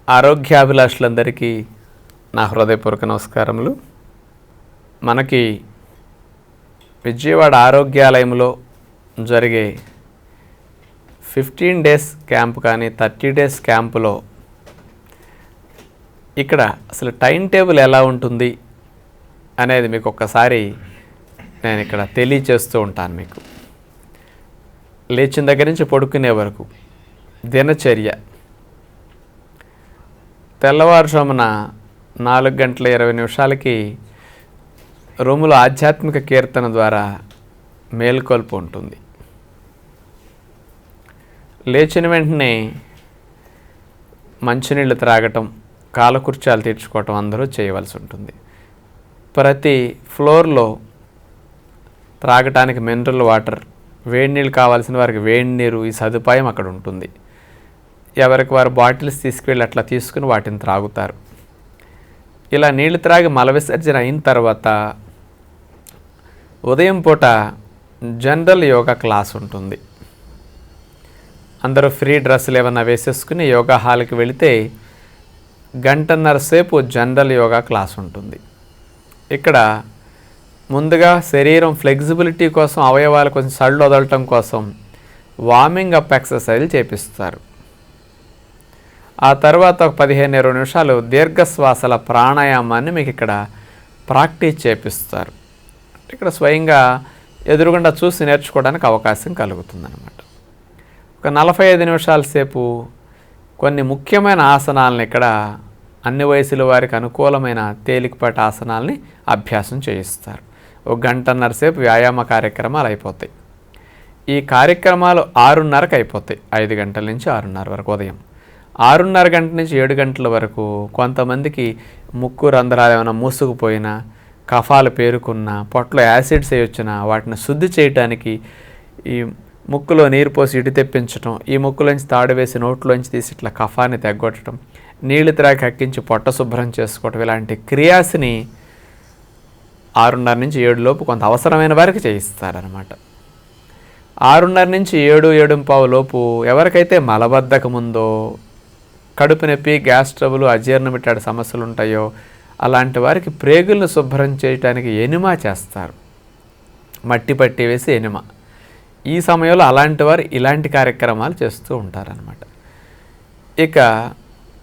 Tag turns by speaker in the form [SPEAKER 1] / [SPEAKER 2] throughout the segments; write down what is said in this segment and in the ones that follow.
[SPEAKER 1] ఆరోగ్యాభిలాషులందరికీ నా హృదయపూర్వక నమస్కారములు. మనకి విజయవాడ ఆరోగ్యాలయంలో జరిగే 15 డేస్ క్యాంప్ కానీ 30 డేస్ క్యాంపులో ఇక్కడ అసలు టైం టేబుల్ ఎలా ఉంటుంది అనేది మీకు ఒక్కసారి నేను ఇక్కడ తెలియచేస్తూ ఉంటాను. మీకు లేచిన దగ్గర నుంచి పడుకునే వరకు దినచర్య. తెల్లవారుజామున 4:20 రూములో ఆధ్యాత్మిక కీర్తన ద్వారా మేల్కొల్పు ఉంటుంది. లేచిన వెంటనే మంచినీళ్ళు త్రాగటం, కాలకృత్యాలు తీర్చుకోవటం అందరూ చేయవలసి ఉంటుంది. ప్రతి ఫ్లోర్లో త్రాగటానికి మినరల్ వాటర్, వేడి నీళ్ళు కావాల్సిన వారికి వేడి నీరు, ఈ సదుపాయం అక్కడ ఉంటుంది. ఎవరికి వారు బాటిల్స్ తీసుకువెళ్ళి అట్లా తీసుకుని వాటిని త్రాగుతారు. ఇలా నీళ్లు త్రాగి మల విసర్జన అయిన తర్వాత ఉదయం పూట జనరల్ యోగా క్లాస్ ఉంటుంది. అందరూ ఫ్రీ డ్రెస్సులు ఏమన్నా వేసేసుకుని యోగా హాల్కి వెళితే 1.5 గంటల సేపు జనరల్ యోగా క్లాస్ ఉంటుంది. ఇక్కడ ముందుగా శరీరం ఫ్లెక్సిబిలిటీ కోసం, అవయవాలు కొంచెం సళ్ళు వదలటం కోసం వార్మింగ్ అప్ ఎక్సర్సైజ్ చేపిస్తారు. ఆ తర్వాత ఒక 15-20 నిమిషాలు దీర్ఘశ్వాసల ప్రాణాయామాన్ని మీకు ఇక్కడ ప్రాక్టీస్ చేపిస్తారు. ఇక్కడ స్వయంగా ఎదురుగుండా చూసి నేర్చుకోవడానికి అవకాశం కలుగుతుందన్నమాట. ఒక 45 నిమిషాల సేపు కొన్ని ముఖ్యమైన ఆసనాలను ఇక్కడ అన్ని వయసుల వారికి అనుకూలమైన తేలికపాటి ఆసనాలని అభ్యాసం చేయిస్తారు. 1 గంటన్నర సేపు వ్యాయామ కార్యక్రమాలు అయిపోతాయి. ఈ కార్యక్రమాలు 6:30కి అయిపోతాయి. 5 గంటల నుంచి 6:30 వరకు ఉదయం. 6:30 గంటల నుంచి 7 గంటల వరకు కొంతమందికి ముక్కు రంధ్రాలు ఏమైనా మూసుకుపోయినా, కఫాలు పేరుకున్నా, పొట్టలో యాసిడ్స్ వేయొచ్చినా వాటిని శుద్ధి చేయడానికి ఈ ముక్కులో నీరు పోసి ఇటు తెప్పించడం, ఈ ముక్కులోంచి తాడు వేసి నోట్లోంచి తీసి ఇట్లా కఫాన్ని తగ్గొట్టడం, నీళ్లు త్రాగి కక్కించి పొట్ట శుభ్రం చేసుకోవటం, ఇలాంటి క్రియాస్ని 6:30 నుంచి 7 లోపు కొంత అవసరమైన వారికి చేయిస్తారనమాట. 6:30 నుంచి 7-7:15 లోపు ఎవరికైతే మలబద్ధకం ఉందో, కడుపు నొప్పి, గ్యాస్ ట్రబుల్, అజీర్ణం ఇట్లాంటి సమస్యలు ఉంటాయో అలాంటి వారికి ప్రేగులను శుభ్రం చేయడానికి ఎనిమా చేస్తారు. మట్టి పట్టి వేసి ఎనిమా. ఈ సమయంలో అలాంటి వారు ఇలాంటి కార్యక్రమాలు చేస్తూ ఉంటారనమాట. ఇక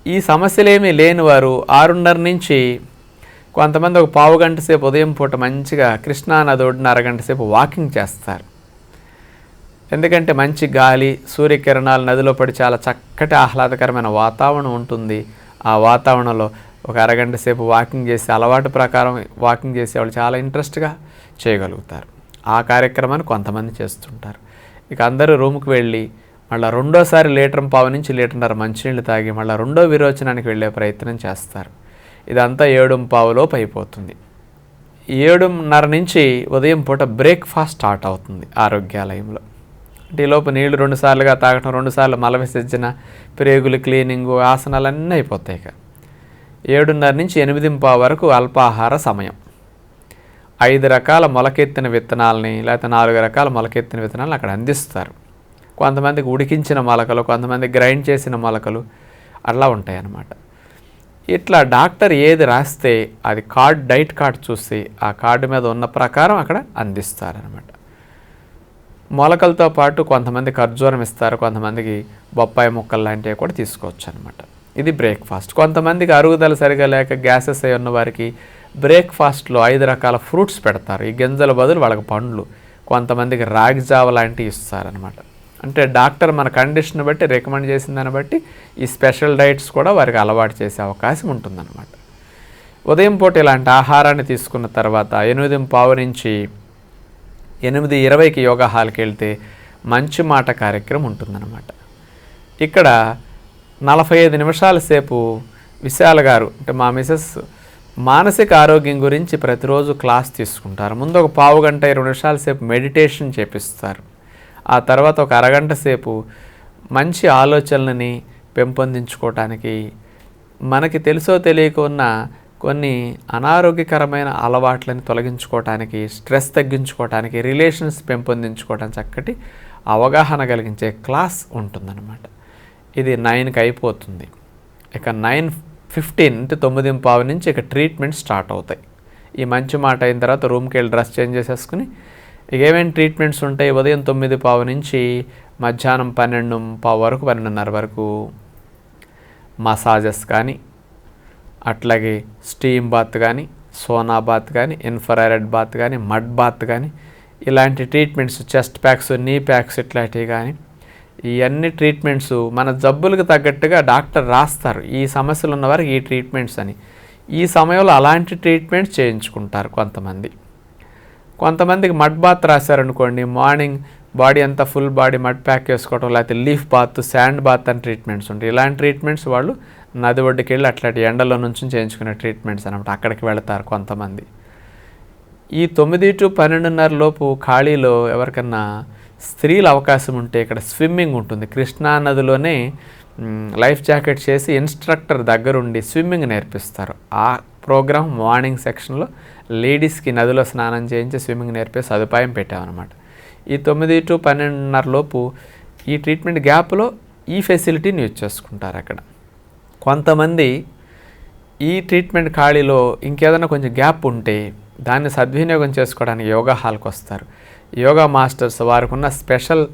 [SPEAKER 1] ఈ సమస్యలేమీ లేని వారు 6:30 నుంచి కొంతమంది ఒక 15 గంట సేపు ఉదయం పూట మంచిగా కృష్ణానది ఒడ్డున 1 గంట సేపు వాకింగ్ చేస్తారు. ఎందుకంటే మంచి గాలి, సూర్యకిరణాలు నదిలో పడి చాలా చక్కటి ఆహ్లాదకరమైన వాతావరణం ఉంటుంది. ఆ వాతావరణంలో ఒక 1 గంట సేపు వాకింగ్ చేసి, అలవాటు ప్రకారం వాకింగ్ చేసేవాళ్ళు చాలా ఇంట్రెస్ట్గా చేయగలుగుతారు. ఆ కార్యక్రమాన్ని కొంతమంది చేస్తుంటారు. ఇక అందరూ రూమ్కి వెళ్ళి మళ్ళీ రెండోసారి 1.5 నుంచి 1.5 లీటర్ మంచినీళ్ళు తాగి మళ్ళీ రెండో విరోచనానికి వెళ్ళే ప్రయత్నం చేస్తారు. ఇదంతా 7:15 లోపు అయిపోతుంది. 7:30 నుంచి ఉదయం పూట బ్రేక్ఫాస్ట్ స్టార్ట్ అవుతుంది ఆరోగ్యాలయంలో. అంటే ఈలోపు నీళ్లు 2 సార్లుగా తాగటం, 2 సార్లు మల విసర్జన, ప్రేగులు క్లీనింగు, ఆసనాలన్నీ అయిపోతాయి. ఇక 7:30 నుంచి 8:15 వరకు అల్పాహార సమయం. 5 రకాల మొలకెత్తిన విత్తనాలని లేకపోతే 4 రకాల మొలకెత్తిన విత్తనాలను అక్కడ అందిస్తారు. కొంతమందికి ఉడికించిన మొలకలు, కొంతమంది గ్రైండ్ చేసిన మొలకలు అట్లా ఉంటాయి అన్నమాట. ఇట్లా డాక్టర్ ఏది రాస్తే అది డైట్ కార్డ్ చూసి ఆ కార్డు మీద ఉన్న ప్రకారం అక్కడ అందిస్తారనమాట. మొలకలతో పాటు కొంతమంది ఖర్జూరం ఇస్తారు, కొంతమందికి బొప్పాయి ముక్కలు లాంటివి కూడా తీసుకోవచ్చు అనమాట. ఇది బ్రేక్ఫాస్ట్. కొంతమందికి అరుగుదల సరిగా లేక గ్యాసెస్ అయి ఉన్న వారికి బ్రేక్ఫాస్ట్లో 5 రకాల ఫ్రూట్స్ పెడతారు. ఈ గింజల బదులు వాళ్ళకి పండ్లు, కొంతమందికి రాగి జావ లాంటివి ఇస్తారనమాట. అంటే డాక్టర్ మన కండిషన్ బట్టి రికమెండ్ చేసిన దాన్ని బట్టి ఈ స్పెషల్ డైట్స్ కూడా వారికి అలవాటు చేసే అవకాశం ఉంటుందన్నమాట. ఉదయం పూట ఇలాంటి ఆహారాన్ని తీసుకున్న తర్వాత 8:15 నుంచి 8:20కి యోగా హాల్కి వెళ్తే మంచి మాట కార్యక్రమం ఉంటుందన్నమాట. ఇక్కడ 45 నిమిషాల సేపు విశాల్ గారు, అంటే మా మిసెస్, మానసిక ఆరోగ్యం గురించి ప్రతిరోజు క్లాస్ తీసుకుంటారు. ముందు ఒక 15 గంట 20 నిమిషాల సేపు మెడిటేషన్ చేపిస్తారు. ఆ తర్వాత ఒక 1 గంట సేపు మంచి ఆలోచనలని పెంపొందించుకోవటానికి, మనకి తెలుసో తెలియక ఉన్న కొన్ని అనారోగ్యకరమైన అలవాట్లను తొలగించుకోవటానికి, స్ట్రెస్ తగ్గించుకోవటానికి, రిలేషన్స్ పెంపొందించుకోవడానికి చక్కటి అవగాహన కలిగించే క్లాస్ ఉంటుందన్నమాట. ఇది 9కి అయిపోతుంది. ఇక 9:15 అంటే 9:15 నుంచి ఇక ట్రీట్మెంట్ స్టార్ట్ అవుతాయి. ఈ మంచి మాట అయిన తర్వాత రూమ్కి వెళ్ళి డ్రెస్ చేంజ్ చేసేసుకుని ఇక ఏమేమి ట్రీట్మెంట్స్ ఉంటాయి, ఉదయం 9:15 నుంచి మధ్యాహ్నం 12:15 వరకు 12:30 వరకు మసాజెస్ కానీ, అట్లాగే స్టీమ్ బాత్ కానీ, సోనా బాత్ కానీ, ఇన్ఫ్రారెడ్ బాత్ కానీ, మడ్ బాత్ కానీ, ఇలాంటి ట్రీట్మెంట్స్, చెస్ట్ ప్యాక్స్, నీ ప్యాక్స్ ఇట్లాంటివి కానీ, ఇవన్నీ ట్రీట్మెంట్స్ మన జబ్బులకు తగ్గట్టుగా డాక్టర్ రాస్తారు. ఈ సమస్యలు ఉన్నవారికి ఈ ట్రీట్మెంట్స్ అని. ఈ సమయంలో అలాంటి ట్రీట్మెంట్స్ చేయించుకుంటారు కొంతమందికి మడ్ బాత్ రాశారనుకోండి, మార్నింగ్ బాడీ అంతా ఫుల్ బాడీ మడ్ ప్యాక్ వేసుకోవడం, లేకపోతే లీఫ్ బాత్, శాండ్ బాత్ అని ట్రీట్మెంట్స్ ఉంటాయి. ఇలాంటి ట్రీట్మెంట్స్ వాళ్ళు నది ఒడ్డుకి వెళ్ళి అట్లాంటి ఎండలో నుంచి చేయించుకునే ట్రీట్మెంట్స్ అనమాట. అక్కడికి వెళతారు కొంతమంది. ఈ 9 to 12:30 లోపు ఖాళీలో ఎవరికన్నా స్త్రీల అవకాశం ఉంటే ఇక్కడ స్విమ్మింగ్ ఉంటుంది. కృష్ణా నదిలోనే లైఫ్ జాకెట్ చేసి ఇన్స్ట్రక్టర్ దగ్గరుండి స్విమ్మింగ్ నేర్పిస్తారు. ఆ ప్రోగ్రామ్ మార్నింగ్ సెక్షన్లో లేడీస్కి నదిలో స్నానం చేయించి స్విమ్మింగ్ నేర్పే సదుపాయం పెట్టామన్నమాట. ఈ 9 to 12:30 లోపు ఈ ట్రీట్మెంట్ గ్యాప్లో ఈ ఫెసిలిటీని యూజ్ చేసుకుంటారు. అక్కడ కొంతమంది ఈ ట్రీట్మెంట్ ఖాళీలో ఇంకేదైనా కొంచెం గ్యాప్ ఉంటే దాన్ని సద్వినియోగం చేసుకోవడానికి యోగా హాల్కి వస్తారు. యోగా మాస్టర్స్ వారికి ఉన్న స్పెషల్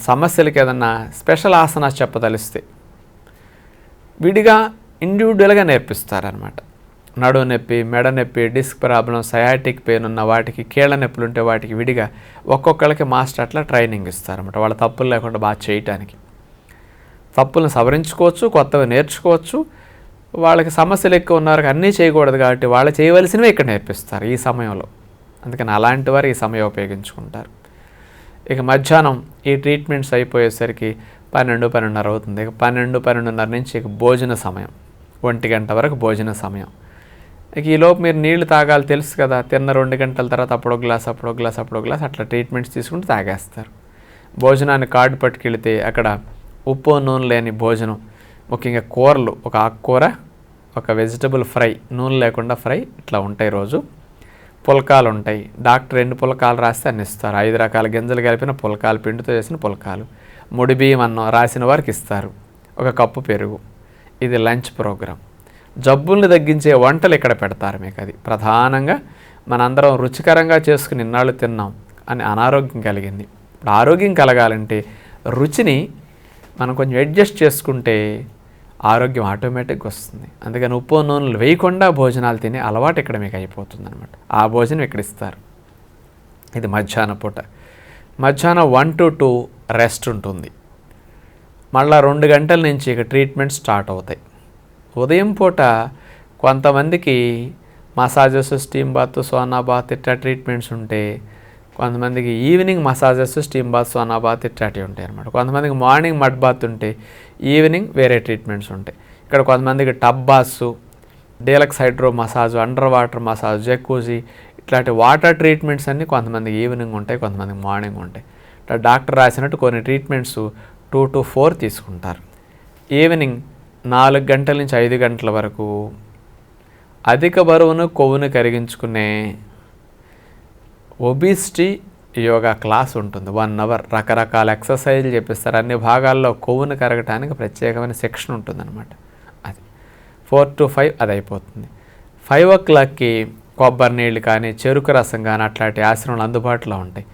[SPEAKER 1] సమస్యలకి ఏదన్నా స్పెషల్ ఆసనాస్ చెప్పదలిస్తే విడిగా ఇండివిజువల్గా నేర్పిస్తారనమాట. నడుము నొప్పి, మెడ నొప్పి, డిస్క్ ప్రాబ్లం, సయాటిక్ పెయిన్ ఉన్న వాటికి, కీళ్ళ నొప్పులు ఉంటే వాటికి విడిగా ఒక్కొక్కరికి మాస్టర్ అట్లా ట్రైనింగ్ ఇస్తారన్నమాట. వాళ్ళ తప్పులు లేకుండా బాగా చేయటానికి. తప్పులను సవరించుకోవచ్చు, కొత్తగా నేర్చుకోవచ్చు. వాళ్ళకి సమస్యలు ఎక్కువ ఉన్నారు, అన్నీ చేయకూడదు కాబట్టి వాళ్ళు చేయవలసినవి ఇక్కడ నేర్పిస్తారు ఈ సమయంలో. అందుకని అలాంటి వారు ఈ సమయం ఉపయోగించుకుంటారు. ఇక మధ్యాహ్నం ఈ ట్రీట్మెంట్స్ అయిపోయేసరికి 12-12:30 అవుతుంది. ఇక 12-12:30 నుంచి ఇక భోజన సమయం, 1 గంట వరకు భోజన సమయం. ఇక ఈలోపు మీరు నీళ్లు తాగాలి తెలుసు కదా. తిన్న 2 గంటల తర్వాత అప్పుడో గ్లాస్ అట్లా ట్రీట్మెంట్స్ తీసుకుంటూ తాగేస్తారు. భోజనాన్ని కార్డు పట్టుకెళితే అక్కడ ఉప్పు నూనె లేని భోజనం, ముఖ్యంగా కూరలు, ఒక ఆకుకూర, ఒక వెజిటబుల్ ఫ్రై, నూనె లేకుండా ఫ్రై ఇట్లా ఉంటాయి. రోజు పుల్కాలు ఉంటాయి. డాక్టర్ 2 పుల్కాలు రాస్తే అన్ని ఇస్తారు. 5 రకాల గింజలు కలిపిన పుల్కాలు, పిండితో చేసిన పుల్కాలు, ముడి బియ్యం అన్నం రాసిన వారికి ఇస్తారు. ఒక కప్పు పెరుగు. ఇది లంచ్ ప్రోగ్రామ్. జబ్బుల్ని తగ్గించే వంటలు ఇక్కడ పెడతారు మీకు. అది ప్రధానంగా మనందరం రుచికరంగా చేసుకుని ఇన్నాళ్ళు తిన్నాం అని అనారోగ్యం కలిగింది. ఇప్పుడు ఆరోగ్యం కలగాలంటే రుచిని మనం కొంచెం అడ్జస్ట్ చేసుకుంటే ఆరోగ్యం ఆటోమేటిక్గా వస్తుంది. అందుకని ఉప్పు నూనెలు వేయకుండా భోజనాలు తినే అలవాటు ఇక్కడ మీకు అయిపోతుంది అనమాట. ఆ భోజనం ఇక్కడ ఇస్తారు. ఇది మధ్యాహ్నం పూట. మధ్యాహ్నం 1 to 2 రెస్ట్ ఉంటుంది. మళ్ళీ 2 గంటల నుంచి ఇక ట్రీట్మెంట్ స్టార్ట్ అవుతాయి. ఉదయం పూట కొంతమందికి massages, steam bath, sauna bath ఇట్లా ట్రీట్మెంట్స్ ఉంటే, కొంతమందికి evening massages, steam bath, sauna bath ఇట్లాంటివి ఉంటాయి అన్నమాట. కొంతమందికి మార్నింగ్ మడ్ బాత్ ఉంటే ఈవినింగ్ వేరే ట్రీట్మెంట్స్ ఉంటాయి. ఇక్కడ కొంతమందికి tub baths, deluxe hydro massage, under water massage, jacuzzi ఇట్లాంటి వాటర్ ట్రీట్మెంట్స్ అన్నీ కొంతమందికి ఈవినింగ్ ఉంటాయి, కొంతమందికి మార్నింగ్ ఉంటాయి. ఇట్లా డాక్టర్ రాసినట్టు కొన్ని ట్రీట్మెంట్స్ 2 to 4 తీసుకుంటారు. ఈవినింగ్ 4 గంటల నుంచి 5 గంటల వరకు అధిక బరువును, కొవ్వును కరిగించుకునే ఒబిసిటీ యోగా క్లాస్ ఉంటుంది. 1 hour రకరకాల ఎక్సర్సైజ్లు చెప్పిస్తారు. అన్ని భాగాల్లో కొవ్వును కరగటానికి ప్రత్యేకమైన సెక్షన్ ఉంటుందన్నమాట. అది 4 to 5 అది అయిపోతుంది. 5 o'clockకి కొబ్బరి నీళ్ళు కానీ, చెరుకు రసం కానీ అట్లాంటి ఆశ్రమాలు అందుబాటులో ఉంటాయి.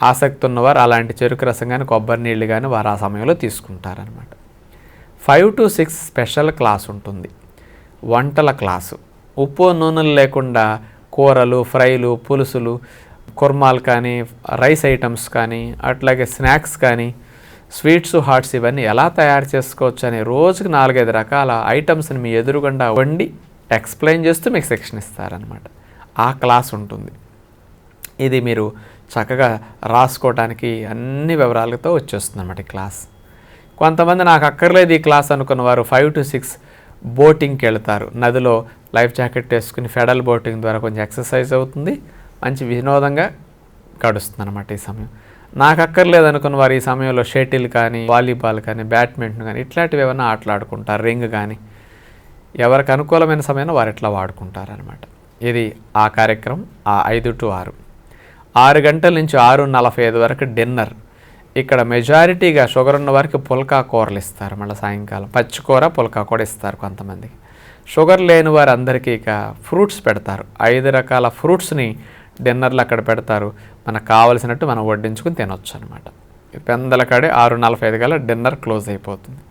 [SPEAKER 1] ఆసక్తి ఉన్నవారు అలాంటి చెరుకు రసం కానీ, కొబ్బరి నీళ్ళు కానీ వారు ఆ సమయంలో తీసుకుంటారనమాట. 5 to 6 స్పెషల్ క్లాస్ ఉంటుంది, వంటల క్లాసు. ఉప్పు నూనెలు లేకుండా కూరలు, ఫ్రైలు, పులుసులు, కుర్మాలు కానీ, రైస్ ఐటమ్స్ కానీ, అట్లాగే స్నాక్స్ కానీ, స్వీట్స్, హాట్స్ ఇవన్నీ ఎలా తయారు చేసుకోవచ్చు అని రోజుకి 4-5 రకాల ఐటమ్స్ని మీ ఎదురుగుండా వండి ఎక్స్ప్లెయిన్ చేస్తూ మీకు సెక్షన్ ఇస్తారనమాట. ఆ క్లాస్ ఉంటుంది. ఇది మీరు చక్కగా రాసుకోవడానికి అన్ని వివరాలతో వచ్చేస్తుంది అన్నమాట ఈ క్లాస్. కొంతమంది నాకు అక్కర్లేదు ఈ క్లాస్ అనుకున్న వారు 5 to 6 బోటింగ్కి వెళ్తారు. నదిలో లైఫ్ జాకెట్ వేసుకుని ఫెడల్ బోటింగ్ ద్వారా కొంచెం ఎక్సర్సైజ్ అవుతుంది, మంచి వినోదంగా గడుస్తుంది అనమాట ఈ సమయం. నాకు అక్కర్లేదు అనుకున్న వారు ఈ సమయంలో షటిల్ కానీ, వాలీబాల్ కానీ, బ్యాడ్మింటన్ కానీ ఇట్లాంటివి ఏమైనా ఆటలాడుకుంటారు, రింగ్ కానీ. ఎవరికి అనుకూలమైన సమయంలో వారు ఇట్లా వాడుకుంటారనమాట. ఇది ఆ కార్యక్రమం. ఆ 5 to 6 6 గంటల నుంచి 6:45 వరకు డిన్నర్. ఇక్కడ మెజారిటీగా షుగర్ ఉన్న వారికి పుల్కా కూరలు ఇస్తారు, మళ్ళీ సాయంకాలం పచ్చికూర పుల్కా కూడా ఇస్తారు కొంతమందికి. షుగర్ లేని వారందరికీ ఇక ఫ్రూట్స్ పెడతారు, 5 రకాల ఫ్రూట్స్ని డిన్నర్లు అక్కడ పెడతారు. మనకు కావలసినట్టు మనం వడ్డించుకుని తినొచ్చు అనమాట. పెందల కాడే 6:45 కల్లా డిన్నర్ క్లోజ్ అయిపోతుంది.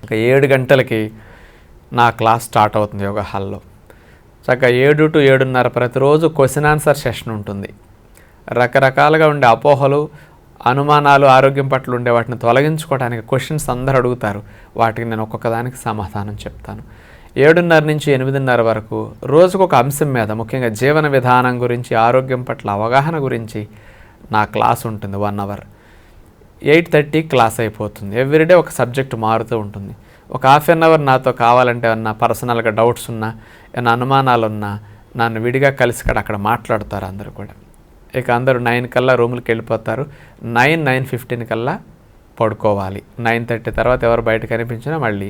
[SPEAKER 1] ఇంకా 7 గంటలకి నా క్లాస్ స్టార్ట్ అవుతుంది యోగా హాల్లో. చక్కగా 7 to 7:30 ప్రతిరోజు క్వశ్చన్ ఆన్సర్ సెషన్ ఉంటుంది. రకరకాలుగా ఉండే అపోహలు, అనుమానాలు, ఆరోగ్యం పట్ల ఉండే వాటిని తొలగించుకోవడానికి క్వశ్చన్స్ అందరూ అడుగుతారు. వాటికి నేను ఒక్కొక్క దానికి సమాధానం చెప్తాను. 7:30 నుంచి 8:30 వరకు రోజుకొక అంశం మీద, ముఖ్యంగా జీవన విధానం గురించి, ఆరోగ్యం పట్ల అవగాహన గురించి నా క్లాస్ ఉంటుంది 1 hour. 8:30 క్లాస్ అయిపోతుంది. ఎవ్రీడే ఒక సబ్జెక్ట్ మారుతూ ఉంటుంది. ఒక ½ an hour నాతో కావాలంటే ఏమన్నా పర్సనల్గా డౌట్స్ ఉన్నా, ఏమన్నా అనుమానాలు ఉన్నా నన్ను విడిగా కలిసి అక్కడ మాట్లాడతారు అందరూ కూడా. ఇక అందరూ 9 కల్లా రూమ్కి వెళ్ళిపోతారు. 9:15 కల్లా పడుకోవాలి. 9:30 తర్వాత ఎవరు బయట కనిపించినా మళ్ళీ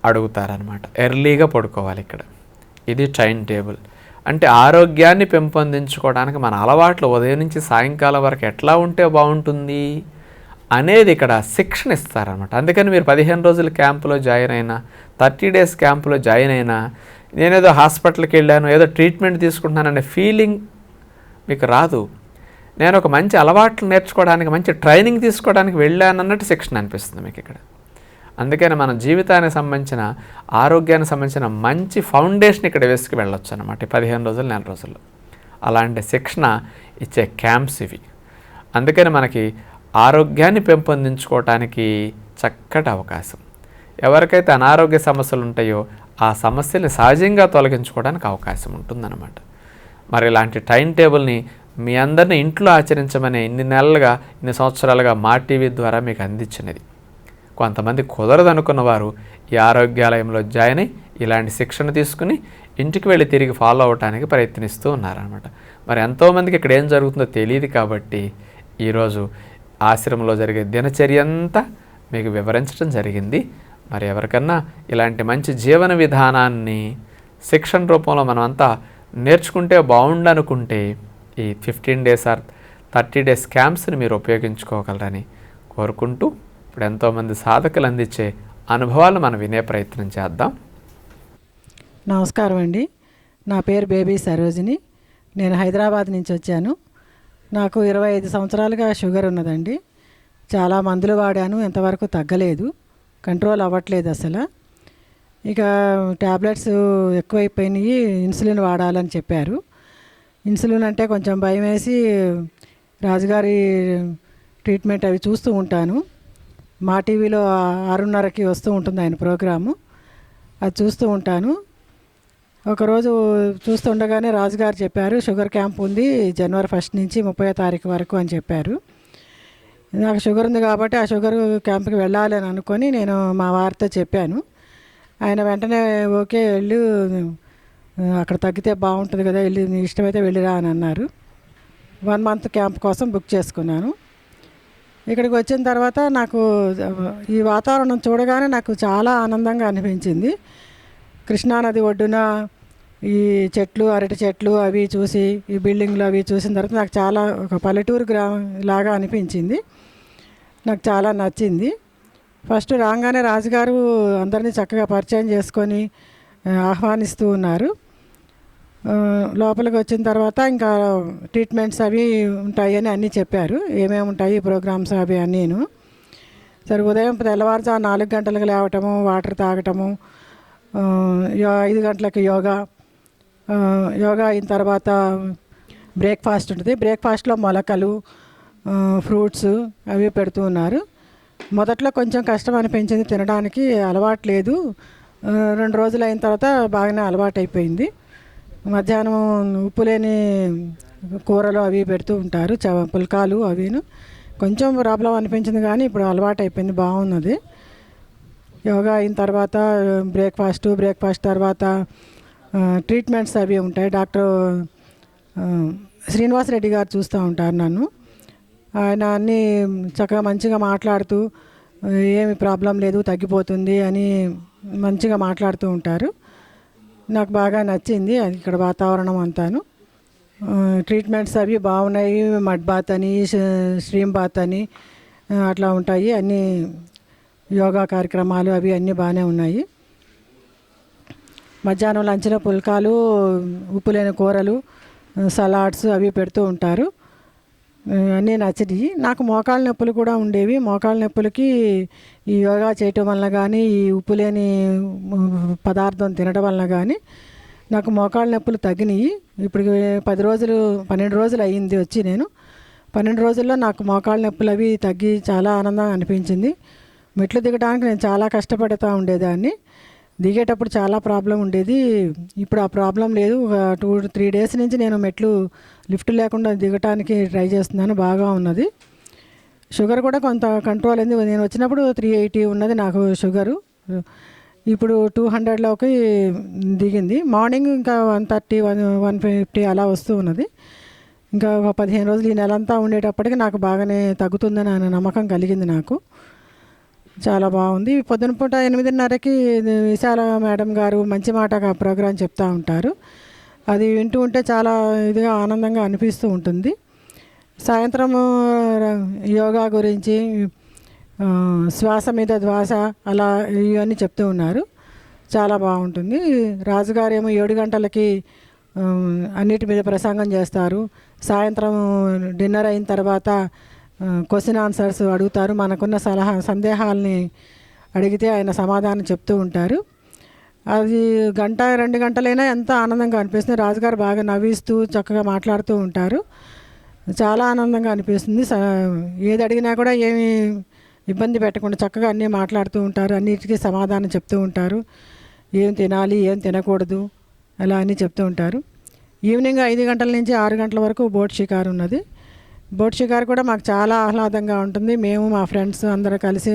[SPEAKER 1] అడుగుతారనమాట. ఎర్లీగా పడుకోవాలి ఇక్కడ. ఇది టైం టేబుల్. అంటే ఆరోగ్యాన్ని పెంపొందించుకోవడానికి మన అలవాట్లు ఉదయం నుంచి సాయంకాలం వరకు ఎట్లా ఉంటే బాగుంటుంది అనేది ఇక్కడ శిక్షణ ఇస్తారనమాట. అందుకని మీరు 15 రోజుల క్యాంపులో జాయిన్ అయినా, 30 days క్యాంపులో జాయిన్ అయినా, నేనేదో హాస్పిటల్కి వెళ్ళాను, ఏదో ట్రీట్మెంట్ తీసుకుంటున్నాననే ఫీలింగ్ మీకు రాదు. నేను ఒక మంచి అలవాట్లు నేర్చుకోవడానికి, మంచి ట్రైనింగ్ తీసుకోవడానికి వెళ్ళాను అన్నట్టు శిక్షణ అనిపిస్తుంది మీకు ఇక్కడ. అందుకని మన జీవితానికి సంబంధించిన, ఆరోగ్యానికి సంబంధించిన మంచి ఫౌండేషన్ ఇక్కడ వేసుకు వెళ్ళొచ్చు అనమాట 15 రోజులు, 1 రోజుల్లో. అలాంటి శిక్షణ ఇచ్చే క్యాంప్స్ ఇవి. అందుకని మనకి ఆరోగ్యాన్ని పెంపొందించుకోవటానికి చక్కటి అవకాశం. ఎవరికైతే అనారోగ్య సమస్యలు ఉంటాయో ఆ సమస్యల్ని సహజంగా తొలగించుకోవడానికి అవకాశం ఉంటుందన్నమాట. మరి ఇలాంటి టైం టేబుల్ని మీ అందరినీ ఇంట్లో ఆచరించమని ఇన్ని సంవత్సరాలుగా మా టీవీ ద్వారా మీకు అందించినది. కొంతమంది కుదరదనుకున్న వారు ఈ ఆరోగ్యాలయంలో జాయిన్ అయ్యి ఇలాంటి శిక్షణ తీసుకుని ఇంటికి వెళ్ళి తిరిగి ఫాలో అవడానికి ప్రయత్నిస్తూ ఉన్నారనమాట. మరి ఎంతోమందికి ఇక్కడ ఏం జరుగుతుందో తెలియదు కాబట్టి ఈరోజు ఆశ్రమంలో జరిగే దినచర్య అంతా మీకు వివరించడం జరిగింది. మరి ఎవరికన్నా ఇలాంటి మంచి జీవన విధానాన్ని శిక్షణ రూపంలో మనమంతా నేర్చుకుంటే బాగుండనుకుంటే ఈ 15 days or 30 days క్యాంప్స్ని మీరు ఉపయోగించుకోగలరని కోరుకుంటూ, ఇప్పుడు ఎంతోమంది సాధకులు అందించే అనుభవాలు మనం వినే ప్రయత్నం చేద్దాం.
[SPEAKER 2] నమస్కారం అండి. నా పేరు బేబీ సరోజిని. నేను హైదరాబాద్ నుంచి వచ్చాను. నాకు 25 సంవత్సరాలుగా షుగర్ ఉన్నదండి. చాలా మందులు వాడాను, ఎంతవరకు తగ్గలేదు, కంట్రోల్ అవ్వట్లేదు అసలు. ఇక ట్యాబ్లెట్స్ ఎక్కువైపోయినాయి, ఇన్సులిన్ వాడాలని చెప్పారు. ఇన్సులిన్ అంటే కొంచెం భయం వేసి రాజుగారి ట్రీట్మెంట్ అవి చూస్తూ ఉంటాను. మా టీవీలో 6:30కి వస్తూ ఉంటుంది ఆయన ప్రోగ్రాము, అది చూస్తూ ఉంటాను. ఒకరోజు చూస్తుండగానే రాజుగారు చెప్పారు, షుగర్ క్యాంప్ ఉంది January 1 నుంచి 30వ తారీఖు వరకు అని చెప్పారు. నాకు షుగర్ ఉంది కాబట్టి ఆ షుగర్ క్యాంప్కి వెళ్ళాలి అని అనుకొని నేను మా వారితో చెప్పాను. ఆయన వెంటనే ఓకే వెళ్ళు, అక్కడ తగ్గితే బాగుంటుంది కదా, వెళ్ళి నీ ఇష్టమైతే వెళ్ళిరా అని అన్నారు. 1 month క్యాంప్ కోసం బుక్ చేసుకున్నాను. ఇక్కడికి వచ్చిన తర్వాత నాకు ఈ వాతావరణం చూడగానే నాకు చాలా ఆనందంగా అనిపించింది. కృష్ణానది ఒడ్డున ఈ చెట్లు, అరటి చెట్లు అవి చూసి, ఈ బిల్డింగ్లు అవి చూసిన తర్వాత నాకు చాలా ఒక పల్లెటూరు గ్రామం లాగా అనిపించింది. నాకు చాలా నచ్చింది. ఫస్ట్ రాగానే రాజుగారు అందరినీ చక్కగా పరిచయం చేసుకొని ఆహ్వానిస్తూ ఉన్నారు. లోపలికి వచ్చిన తర్వాత ఇంకా ట్రీట్మెంట్స్ అవి ఉంటాయని అన్నీ చెప్పారు, ఏమేమి ఉంటాయి ప్రోగ్రామ్స్ అవి అన్నీను. సరే, ఉదయం తెల్లవారుజాము 4 గంటలకు లేవటము, వాటర్ తాగటము, 5 గంటలకు యోగా అయిన తర్వాత బ్రేక్ఫాస్ట్ ఉంటుంది. బ్రేక్ఫాస్ట్లో మొలకలు, ఫ్రూట్స్ అవి పెడుతూ ఉన్నారు. మొదట్లో కొంచెం కష్టం అనిపించింది తినడానికి, అలవాటు లేదు. 2 రోజులు అయిన తర్వాత బాగానే అలవాటు అయిపోయింది. మధ్యాహ్నం ఉప్పు లేని కూరలు అవి పెడుతూ ఉంటారు, పుల్కాలు అవిను. కొంచెం ప్రాబ్లం అనిపించింది కానీ ఇప్పుడు అలవాటు అయిపోయింది, బాగున్నది. యోగా అయిన తర్వాత బ్రేక్ఫాస్ట్ తర్వాత ట్రీట్మెంట్స్ అవి ఉంటాయి. డాక్టర్ శ్రీనివాస్ రెడ్డి గారు చూస్తూ ఉంటారు నన్ను. ఆయన అన్నీ చక్కగా మంచిగా మాట్లాడుతూ ఏమి ప్రాబ్లం లేదు, తగ్గిపోతుంది అని మంచిగా మాట్లాడుతూ ఉంటారు. నాకు బాగా నచ్చింది అది ఇక్కడ వాతావరణం అంతాను. ట్రీట్మెంట్స్ అవి బాగున్నాయి. మడ్ బాత్ అని, స్ట్రీమ్ బాత్ అని అట్లా ఉంటాయి. అన్నీ యోగా కార్యక్రమాలు అవి అన్నీ బాగానే ఉన్నాయి. మధ్యాహ్నం లంచ్లో పుల్కాలు, ఉప్పు లేని కూరలు, సలాడ్స్ అవి పెడుతూ ఉంటారు. అన్నీ నచ్చినాయి. నాకు మోకాళ్ళ నొప్పులు కూడా ఉండేవి. మోకాళ్ళ నొప్పులకి ఈ యోగా చేయటం వల్ల కానీ, ఈ ఉప్పు లేని పదార్థం తినడం వల్ల కానీ నాకు మోకాళ్ళ నొప్పులు తగ్గినాయి. ఇప్పుడు 12 రోజులు అయ్యింది వచ్చి. నేను 12 రోజుల్లో నాకు మోకాళ్ళ నొప్పులు అవి తగ్గి చాలా ఆనందంగా అనిపించింది. మెట్లు దిగడానికి నేను చాలా కష్టపడుతూ ఉండేదాన్ని. దిగేటప్పుడు చాలా ప్రాబ్లం ఉండేది. ఇప్పుడు ఆ ప్రాబ్లం లేదు. ఒక 2-3 డేస్ నుంచి నేను మెట్లు లిఫ్ట్ లేకుండా దిగటానికి ట్రై చేస్తున్నాను. బాగా ఉన్నది. షుగర్ కూడా కొంత కంట్రోల్ అయింది. నేను వచ్చినప్పుడు 380 ఉన్నది నాకు షుగరు. ఇప్పుడు 200లోకి దిగింది. మార్నింగ్ ఇంకా 130, 150 అలా వస్తూ ఉన్నది. ఇంకా ఒక 15 రోజులు ఈ నెలంతా ఉండేటప్పటికి నాకు బాగానే తగ్గుతుందని అనే నమ్మకం కలిగింది నాకు. చాలా బాగుంది. పొద్దున పూట 8:30కి విశాల మేడం గారు మంచి మాట ప్రోగ్రాం చెప్తూ ఉంటారు. అది వింటూ ఉంటే చాలా ఇదిగా ఆనందంగా అనిపిస్తూ ఉంటుంది. సాయంత్రం యోగా గురించి, శ్వాస మీద ధ్యాస అలా ఇవన్నీ చెప్తూ ఉన్నారు. చాలా బాగుంటుంది. రాజుగారు ఏమో 7 గంటలకి అన్నిటి మీద ప్రసంగం చేస్తారు. సాయంత్రం డిన్నర్ అయిన తర్వాత క్వశ్చన్ ఆన్సర్స్ అడుగుతారు. మనకున్న సందేహాలని అడిగితే ఆయన సమాధానం చెప్తూ ఉంటారు. అది 1-2 గంటలైనా ఎంత ఆనందంగా అనిపిస్తుంది. రాజుగారు బాగా నవ్విస్తూ చక్కగా మాట్లాడుతూ ఉంటారు. చాలా ఆనందంగా అనిపిస్తుంది. ఏది అడిగినా కూడా ఏమి ఇబ్బంది పెట్టకుండా చక్కగా అన్నీ మాట్లాడుతూ ఉంటారు. అన్నిటికీ సమాధానం చెప్తూ ఉంటారు. ఏం తినాలి, ఏం తినకూడదు అలా అన్నీ చెప్తూ ఉంటారు. ఈవినింగ్ 5 గంటల నుంచి 6 గంటల వరకు బోట్ షికారు ఉన్నది. బోట్ షికారు కూడా మాకు చాలా ఆహ్లాదంగా ఉంటుంది. మేము మా ఫ్రెండ్స్ అందరూ కలిసి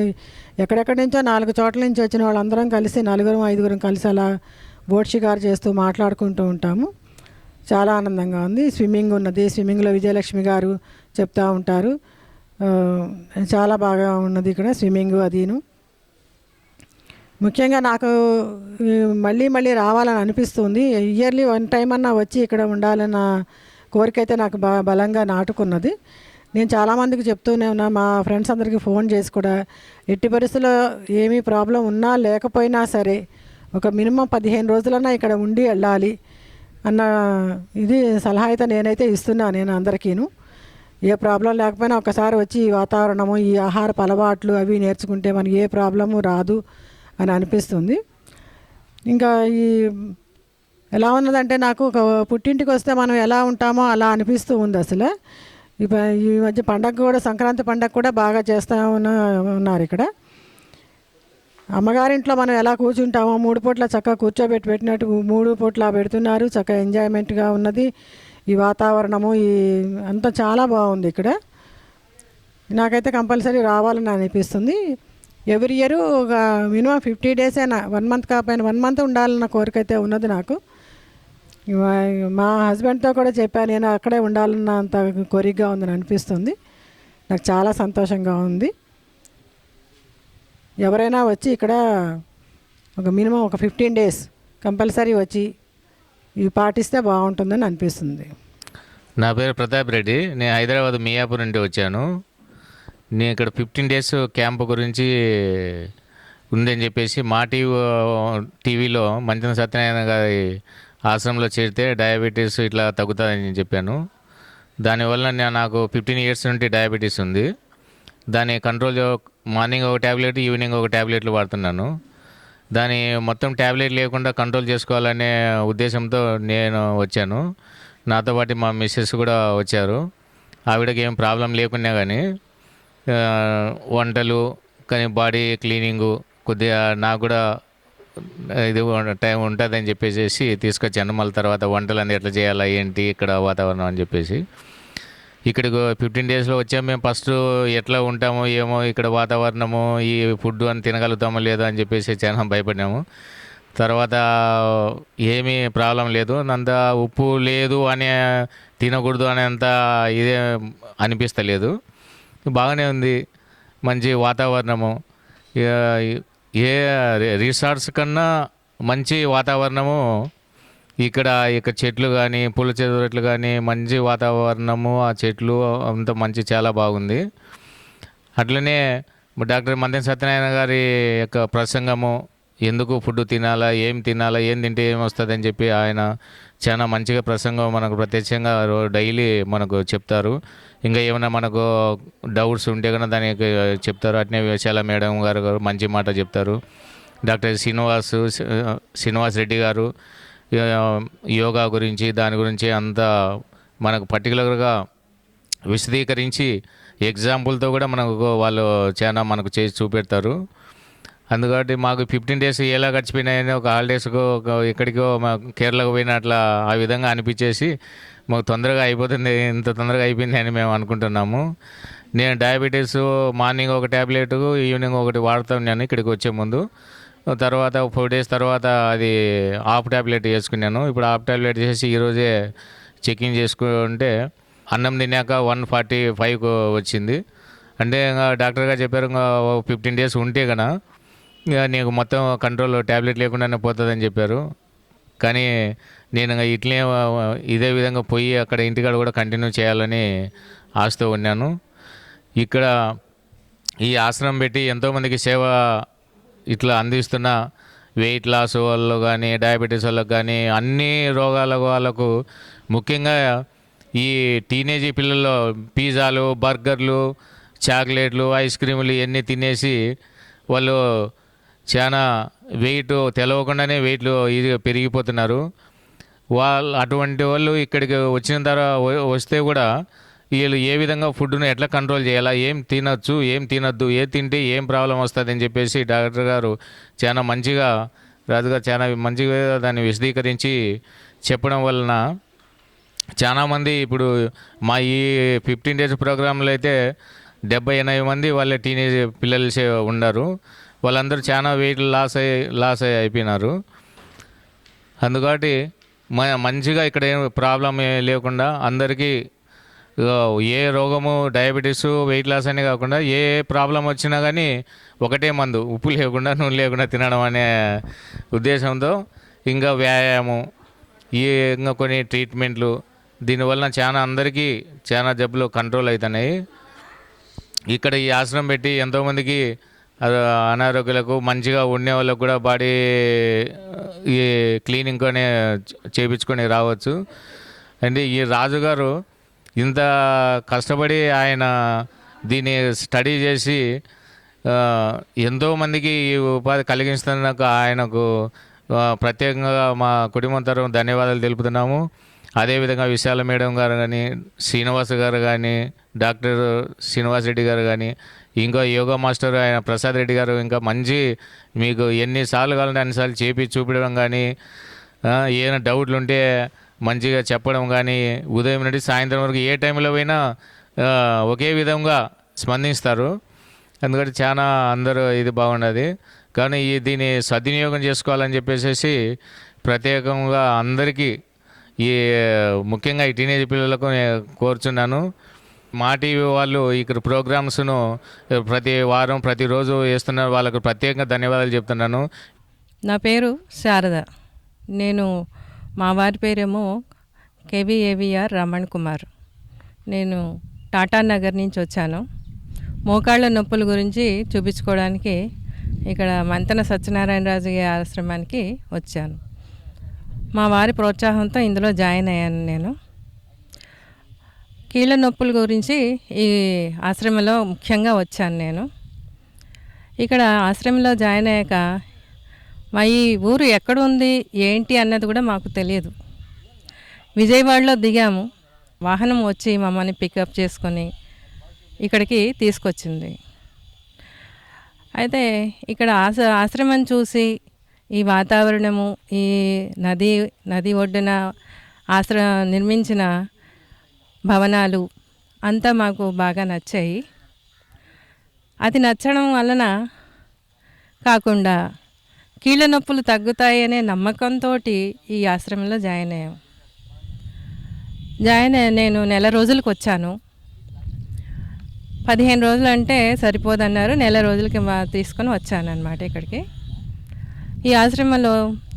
[SPEAKER 2] ఎక్కడెక్కడి నుంచో 4 చోట్ల నుంచి వచ్చిన వాళ్ళందరం కలిసి 4-5 కలిసి అలా బోట్ షికారు చేస్తూ మాట్లాడుకుంటూ ఉంటాము. చాలా ఆనందంగా ఉంది. స్విమ్మింగ్ ఉన్నది. స్విమ్మింగ్లో విజయలక్ష్మి గారు చెప్తూ ఉంటారు. చాలా బాగా ఉన్నది ఇక్కడ స్విమ్మింగ్ అదీను. ముఖ్యంగా నాకు మళ్ళీ మళ్ళీ రావాలని అనిపిస్తుంది. ఇయర్లీ 1 టైం అన్నా వచ్చి ఇక్కడ ఉండాలన్న కోరిక అయితే నాకు బలంగా నాటుకున్నది. నేను చాలామందికి చెప్తూనే ఉన్నా. మా ఫ్రెండ్స్ అందరికీ ఫోన్ చేసి కూడా ఎట్టి పరిస్థితుల్లో ఏమీ ప్రాబ్లం ఉన్నా లేకపోయినా సరే ఒక మినిమం 15 రోజులన్నా ఇక్కడ ఉండి వెళ్ళాలి అన్న ఇది సలహా అయితే నేనైతే ఇస్తున్నాను. నేను అందరికీను ఏ ప్రాబ్లం లేకపోయినా ఒకసారి వచ్చి ఈ వాతావరణము, ఈ ఆహారపు అలవాట్లు అవి నేర్చుకుంటే మనకి ఏ ప్రాబ్లము రాదు అని అనిపిస్తుంది. ఇంకా ఈ ఎలా ఉన్నదంటే నాకు ఒక పుట్టింటికి వస్తే మనం ఎలా ఉంటామో అలా అనిపిస్తూ ఉంది అసలు. ఈ మధ్య పండగ కూడా, సంక్రాంతి పండగ కూడా బాగా చేస్తూ ఉన్నారు ఇక్కడ. అమ్మగారింట్లో మనం ఎలా కూర్చుంటామో 3 పూట్ల చక్కగా పెట్టినట్టు 3 పూట్ల పెడుతున్నారు. చక్కగా ఎంజాయ్మెంట్గా ఉన్నది. ఈ వాతావరణము అంతా చాలా బాగుంది ఇక్కడ. నాకైతే కంపల్సరీ రావాలని అనిపిస్తుంది. ఎవ్రీ ఇయర్ ఒక మినిమం 50 డేస్ అయినా 1 మంత్ కాకపోయినా 1 మంత్ ఉండాలన్న కోరిక అయితే ఉన్నది నాకు. మా హస్బెండ్తో కూడా చెప్పాను, నేను అక్కడే ఉండాలన్న అంత కోరికగా ఉందని అనిపిస్తుంది. నాకు చాలా సంతోషంగా ఉంది. ఎవరైనా వచ్చి ఇక్కడ ఒక మినిమం ఒక 15 డేస్ కంపల్సరీ వచ్చి ఇవి పాటిస్తే బాగుంటుందని అనిపిస్తుంది.
[SPEAKER 3] నా పేరు ప్రతాప్ రెడ్డి. నేను హైదరాబాద్ మియాపూర్ నుండి వచ్చాను. నేను ఇక్కడ 15 డేస్ క్యాంప్ గురించి ఉందని చెప్పేసి మా టీవీలో మంచన సత్యనారాయణ గారి ఆశ్రమంలో చేరితే డయాబెటీస్ ఇట్లా తగ్గుతుందని చెప్పాను. దానివల్ల నాకు 15 ఇయర్స్ నుండి డయాబెటీస్ ఉంది. దాని కంట్రోల్ మార్నింగ్ ఒక ట్యాబ్లెట్, ఈవినింగ్ ఒక ట్యాబ్లెట్లు వాడుతున్నాను. దాని మొత్తం ట్యాబ్లెట్ లేకుండా కంట్రోల్ చేసుకోవాలనే ఉద్దేశంతో నేను వచ్చాను. నాతో పాటు మా మిస్సెస్ కూడా వచ్చారు. ఆవిడకి ఏం ప్రాబ్లం లేకున్నా కానీ వంటలు కానీ బాడీ క్లీనింగు కొద్దిగా నాకు కూడా ఇది టైం ఉంటుందని చెప్పేసి తీసుకొచ్చాను. మళ్ళీ తర్వాత వంటలు అన్నీ ఎట్లా చేయాలా ఏంటి ఇక్కడ వాతావరణం అని చెప్పేసి ఇక్కడికి 15 డేస్లో వచ్చాము. మేము ఫస్ట్ ఎట్లా ఉంటామో ఏమో ఇక్కడ వాతావరణము, ఈ ఫుడ్ అని తినగలుగుతామో లేదో అని చెప్పేసి చాలా భయపడినాము. తర్వాత ఏమీ ప్రాబ్లం లేదు. అంత ఉప్పు లేదు అని తినకూడదు అనేంత ఇదే అనిపిస్తలేదు. బాగానే ఉంది. మంచి వాతావరణము, ఏ రిసార్ట్స్ కన్నా మంచి వాతావరణము ఇక చెట్లు కానీ పూల చెట్లు కానీ మంచి వాతావరణము, ఆ చెట్లు అంత మంచి చాలా బాగుంది. అట్లనే డాక్టర్ మందెం సత్యనారాయణ గారి యొక్క ప్రసంగము, ఎందుకు ఫుడ్ తినాలా, ఏం తినాలా, ఏం తింటే ఏం వస్తుందని చెప్పి ఆయన చాలా మంచిగా ప్రసంగం మనకు ప్రత్యక్షంగా డైలీ మనకు చెప్తారు. ఇంకా ఏమైనా మనకు డౌట్స్ ఉంటే కనుక దానికి చెప్తారు. అట్నే విశాల మేడం గారు మంచి మాట చెప్తారు. డాక్టర్ శ్రీనివాస్ రెడ్డి గారు యోగా గురించి దాని గురించి అంతా మనకు పర్టికులర్గా విశదీకరించి ఎగ్జాంపుల్తో కూడా మనకు వాళ్ళు చాలా మనకు చేసి చూపెడతారు. అందుకని మాకు 15 days ఎలా గడిచిపోయినాయని ఒక హాలిడేస్కో ఎక్కడికో కేరళకు పోయిన అట్లా ఆ విధంగా అనిపించేసి మాకు తొందరగా అయిపోతుంది, ఇంత తొందరగా అయిపోయింది అని మేము అనుకుంటున్నాము. నేను డయాబెటీస్ మార్నింగ్ ఒక ట్యాబ్లెట్, ఈవినింగ్ ఒకటి వాడుతున్నాను ఇక్కడికి వచ్చే ముందు. తర్వాత 4 days తర్వాత అది హాఫ్ ట్యాబ్లెట్ వేసుకున్నాను. ఇప్పుడు హాఫ్ ట్యాబ్లెట్ చేసి ఈరోజే చెకింగ్ చేసుకుంటే అన్నం తిన్నాక 145 వచ్చింది. అంటే ఇంకా డాక్టర్ గారు చెప్పారు, ఇంకా 15 days ఉంటే కన్నా ఇక నీకు మొత్తం కంట్రోల్ ట్యాబ్లెట్ లేకుండానే పోతుందని చెప్పారు. కానీ నేను ఇదే విధంగా పోయి అక్కడ ఇంటికాడ కూడా కంటిన్యూ చేయాలని ఆశతో ఉన్నాను. ఇక్కడ ఈ ఆశ్రమం పెట్టి ఎంతోమందికి సేవ ఇట్లా అందిస్తున్న వెయిట్ లాస్ వాళ్ళు కానీ, డయాబెటీస్ వాళ్ళకు కానీ, అన్ని రోగాల వాళ్ళకు ముఖ్యంగా ఈ టీనేజీ పిల్లల్లో పిజ్జాలు, బర్గర్లు, చాక్లెట్లు, ఐస్ క్రీములు ఇవన్నీ తినేసి వాళ్ళు చాలా వెయిట్ తెలవకుండానే వెయిట్లు ఇది పెరిగిపోతున్నారు. అటువంటి వాళ్ళు ఇక్కడికి వచ్చిన తర్వాత వస్తే కూడా వీళ్ళు ఏ విధంగా ఫుడ్ను ఎట్లా కంట్రోల్ చేయాలా, ఏం తినొచ్చు, ఏం తినొద్దు, ఏ తింటే ఏం ప్రాబ్లం వస్తుంది అని చెప్పేసి డాక్టర్ గారు చాలా మంచిగా, రాజుగారు చాలా మంచిగా దాన్ని విశదీకరించి చెప్పడం వలన చాలామంది ఇప్పుడు మా ఈ 15 days ప్రోగ్రాంలో అయితే 70-80 మంది వాళ్ళ టీనేజ్ పిల్లలు ఉన్నారు. వాళ్ళందరూ చాలా వెయిట్ లాస్ అయిపోయినారు. అందుకని మంచిగా ఇక్కడ ఏం ప్రాబ్లం లేకుండా అందరికీ ఏ రోగము, డయాబెటీసు, వెయిట్ లాస్ అనే కాకుండా ఏ ప్రాబ్లం వచ్చినా కానీ ఒకటే మందు, ఉప్పు లేకుండా నూనె లేకుండా తినడం అనే ఉద్దేశంతో ఇంకా వ్యాయామం, ఇంకా కొన్ని ట్రీట్మెంట్లు, దీనివల్ల చాలా అందరికీ చాలా జబ్బులు కంట్రోల్ అవుతున్నాయి. ఇక్కడ ఈ ఆశ్రమం పెట్టి ఎంతోమందికి అనారోగ్యాలకు మంచిగా ఉండే వాళ్ళకు కూడా బాడీ ఈ క్లీనింగ్ అనే చేయించుకొని రావచ్చు. అంటే ఈ రాజుగారు ఇంత కష్టపడి ఆయన దీన్ని స్టడీ చేసి ఎంతోమందికి ఈ ఉపాధి కలిగిస్తున్నందుకు ఆయనకు ప్రత్యేకంగా మా కుటుంబం తరఫున ధన్యవాదాలు తెలుపుతున్నాము. అదేవిధంగా విశాల మేడం గారు కానీ, శ్రీనివాస్ గారు కానీ, డాక్టర్ శ్రీనివాస్ రెడ్డి గారు కానీ, ఇంకా యోగా మాస్టర్ ఆయన ప్రసాద్ రెడ్డి గారు, ఇంకా మంచి మీకు ఎన్నిసార్లు కావాలంటే అన్నిసార్లు చేపి చూపించడం కానీ, ఏమైనా డౌట్లు ఉంటే మంచిగా చెప్పడం కానీ, ఉదయం నుండి సాయంత్రం వరకు ఏ టైంలో పోయినా ఒకే విధంగా స్పందిస్తారు. ఎందుకంటే చాలా అందరూ ఇది బాగున్నది. కానీ దీన్ని సద్వినియోగం చేసుకోవాలని చెప్పేసి ప్రత్యేకంగా అందరికీ ముఖ్యంగా ఈ టీనేజ్ పిల్లలకు నేను కోరుచున్నాను. మా టీవీ వాళ్ళు ఇక్కడ ప్రోగ్రామ్స్ను ప్రతి వారం ప్రతిరోజు వేస్తున్నారు. వాళ్ళకు ప్రత్యేకంగా ధన్యవాదాలు చెప్తున్నాను.
[SPEAKER 4] నా పేరు శారద. నేను మా వారి పేరేమో కేవీఏవిఆర్ రమణ్ కుమార్. నేను టాటా నగర్ నుంచి వచ్చాను. మోకాళ్ళ నొప్పుల గురించి చూపించుకోవడానికి ఇక్కడ మంతెన సత్యనారాయణరాజు గారి ఆశ్రమానికి వచ్చాను. మా వారి ప్రోత్సాహంతో ఇందులో జాయిన్ అయ్యాను. నేను కీళ్ళ నొప్పుల గురించి ఈ ఆశ్రమంలో ముఖ్యంగా వచ్చాను. నేను ఇక్కడ ఆశ్రమంలో జాయిన్ అయ్యాక మా ఈ ఊరు ఎక్కడ ఉంది ఏంటి అన్నది కూడా మాకు తెలియదు. విజయవాడలో దిగాము. వాహనం వచ్చి మమ్మల్ని పికప్ చేసుకొని ఇక్కడికి తీసుకొచ్చింది. అయితే ఇక్కడ ఆశ్రమం చూసి ఈ వాతావరణము, ఈ నది ఒడ్డున నిర్మించిన భవనాలు అంతా మాకు బాగా నచ్చాయి. అది నచ్చడం వలన కాకుండా కీళ్ళ నొప్పులు తగ్గుతాయి అనే నమ్మకంతో ఈ ఆశ్రమంలో జాయిన్ అయ్యాం. నేను నెల రోజులకు వచ్చాను. 15 రోజులు అంటే సరిపోదన్నారు. నెల రోజులకి తీసుకొని వచ్చాను అన్నమాట ఇక్కడికి. ఈ ఆశ్రమంలో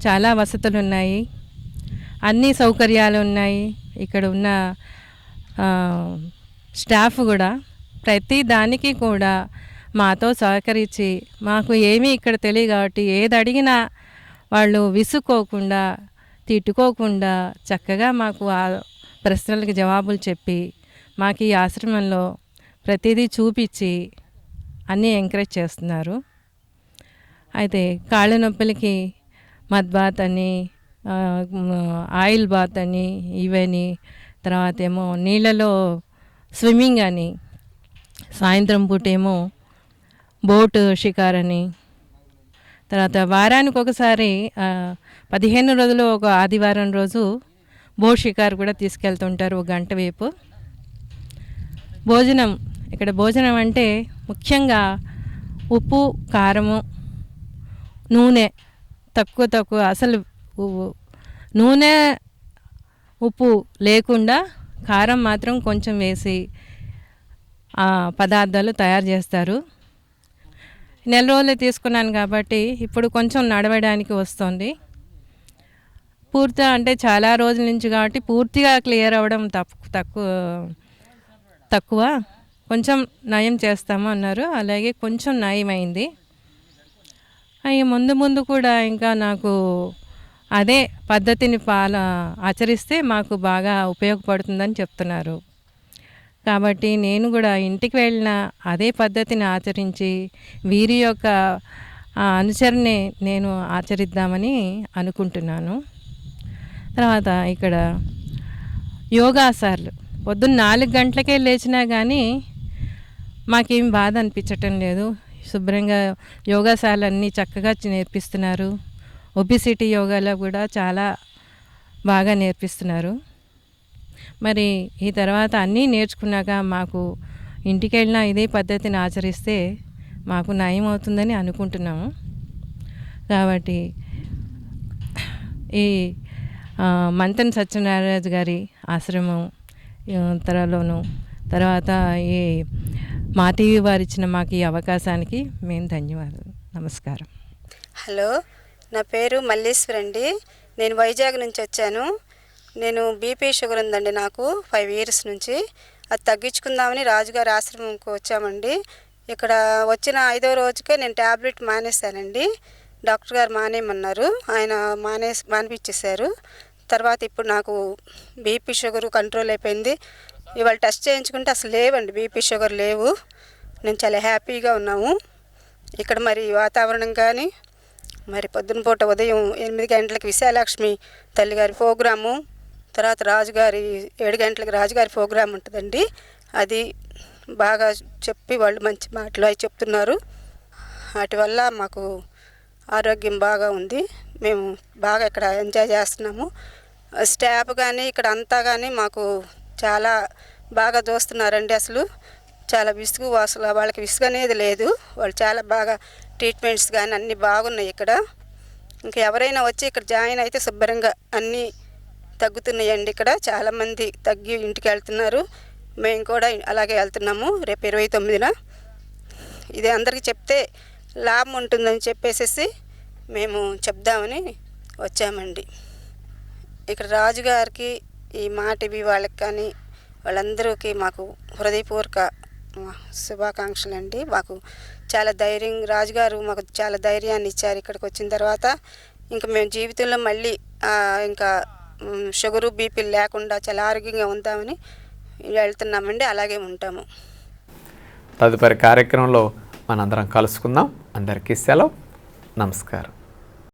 [SPEAKER 4] చాలా వసతులు ఉన్నాయి. అన్ని సౌకర్యాలు ఉన్నాయి. ఇక్కడ ఉన్న ఆ, స్టాఫ్ కూడా ప్రతి దానికి కూడా మాతో సహకరించి, మాకు ఏమీ ఇక్కడ తెలియదు కాబట్టి ఏది అడిగినా వాళ్ళు విసుక్కోకుండా తిట్టుకోకుండా చక్కగా మాకు ఆ ప్రశ్నలకు జవాబులు చెప్పి మాకు ఈ ఆశ్రమంలో ప్రతిదీ చూపించి అన్నీ ఎంకరేజ్ చేస్తున్నారు. అయితే కాళ్ళ నొప్పులకి మద్ బాత్ అని, ఆయిల్ బాత్ అని, ఇవని, తర్వాత ఏమో నీళ్ళలో స్విమ్మింగ్ అని, సాయంత్రం పూట ఏమో బోట్ షికారని, తర్వాత వారానికి ఒకసారి 15 రోజులు ఒక ఆదివారం రోజు బోట్ షికారు కూడా తీసుకెళ్తుంటారు 1 గంట వైపు. భోజనం, ఇక్కడ భోజనం అంటే ముఖ్యంగా ఉప్పు, కారము, నూనె తక్కువ అసలు నూనె ఉప్పు లేకుండా కారం మాత్రం కొంచెం వేసి పదార్థాలు తయారు చేస్తారు. నెల రోజులు తీసుకున్నాను కాబట్టి ఇప్పుడు కొంచెం నడవడానికి వస్తుంది. పూర్తిగా అంటే చాలా రోజుల నుంచి కాబట్టి పూర్తిగా క్లియర్ అవ్వడం తక్కువ, కొంచెం నయం చేస్తాము అన్నారు. అలాగే కొంచెం నయమైంది. అవి ముందు కూడా ఇంకా నాకు అదే పద్ధతిని ఆచరిస్తే మాకు బాగా ఉపయోగపడుతుందని చెప్తున్నారు. కాబట్టి నేను కూడా ఇంటికి వెళ్ళిన అదే పద్ధతిని ఆచరించి వీరి యొక్క అనుసరణే నేను ఆచరిద్దామని అనుకుంటున్నాను. తర్వాత ఇక్కడ యోగాసార్లు పొద్దున్న 4 గంటలకే లేచినా కానీ మాకేం బాధ అనిపించటం లేదు. శుభ్రంగా యోగాసార్లు అన్నీ చక్కగా నేర్పిస్తున్నారు. ఒబిసిటీ యోగాలో కూడా చాలా బాగా నేర్పిస్తున్నారు. మరి ఈ తర్వాత అన్నీ నేర్చుకున్నాక మాకు ఇంటికి వెళ్ళినా ఇదే పద్ధతిని ఆచరిస్తే మాకు నయం అవుతుందని అనుకుంటున్నాము. కాబట్టి ఈ మంతెన సత్యనారాయణ గారి ఆశ్రమం తర్వాత ఈ మా టీవీ వారు ఇచ్చిన మాకు ఈ అవకాశానికి మేము ధన్యవాదాలు. నమస్కారం.
[SPEAKER 5] హలో, నా పేరు మల్లీశ్వరి అండి. నేను వైజాగ్ నుంచి వచ్చాను. నేను బీపీ షుగర్ ఉందండి నాకు 5 years నుంచి. అది తగ్గించుకుందామని రాజుగారి ఆశ్రమంకి వచ్చామండి. ఇక్కడ వచ్చిన 5వ రోజుకే నేను ట్యాబ్లెట్ మానేశానండి. డాక్టర్ గారు మానేయమన్నారు. ఆయన మానిపించేశారు. తర్వాత ఇప్పుడు నాకు బీపీ షుగర్ కంట్రోల్ అయిపోయింది. ఇవాళ టెస్ట్ చేయించుకుంటే అసలు లేవండి, బీపీ షుగర్ లేవు. నేను చాలా హ్యాపీగా ఉన్నాము. ఇక్కడ మరి వాతావరణం కానీ, మరి పొద్దున పూట ఉదయం 8 గంటలకి విశాలక్ష్మి తల్లిగారి ప్రోగ్రాము, తర్వాత రాజుగారి 7 గంటలకి రాజుగారి ప్రోగ్రాం ఉంటుందండి. అది బాగా చెప్పి వాళ్ళు మంచి మాటలు అవి చెప్తున్నారు. వాటి వల్ల మాకు ఆరోగ్యం బాగా ఉంది. మేము బాగా ఇక్కడ ఎంజాయ్ చేస్తున్నాము. స్టాఫ్ కానీ ఇక్కడ అంతా కానీ మాకు చాలా బాగా చూస్తున్నారండి. అసలు చాలా అసలు వాళ్ళకి విసుగు అనేది లేదు. వాళ్ళు చాలా బాగా ట్రీట్మెంట్స్ కానీ అన్నీ బాగున్నాయి ఇక్కడ. ఇంకా ఎవరైనా వచ్చి ఇక్కడ జాయిన్ అయితే శుభ్రంగా అన్నీ తగ్గుతున్నాయండి. ఇక్కడ చాలామంది తగ్గి ఇంటికి వెళ్తున్నారు. మేము కూడా అలాగే వెళ్తున్నాము. రేపు 29న ఇది అందరికీ చెప్తే లాభం ఉంటుందని చెప్పేసి మేము చెప్దామని వచ్చామండి. ఇక్కడ రాజుగారికి, ఈ మా టీవీ వాళ్ళకి కానీ వాళ్ళందరికీ మాకు హృదయపూర్వక శుభాకాంక్షలు అండి. మాకు చాలా ధైర్యం, రాజుగారు మాకు చాలా ధైర్యాన్ని ఇచ్చారు. ఇక్కడికి వచ్చిన తర్వాత ఇంకా మేము జీవితంలో మళ్ళీ ఇంకా షుగరు బీపీ లేకుండా చాలా ఆరోగ్యంగా ఉంటామని వెళ్తున్నామండి. అలాగే ఉంటాము.
[SPEAKER 1] తదుపరి కార్యక్రమంలో మనందరం కలుసుకుందాం. అందరికీ సెలవు. నమస్కారం.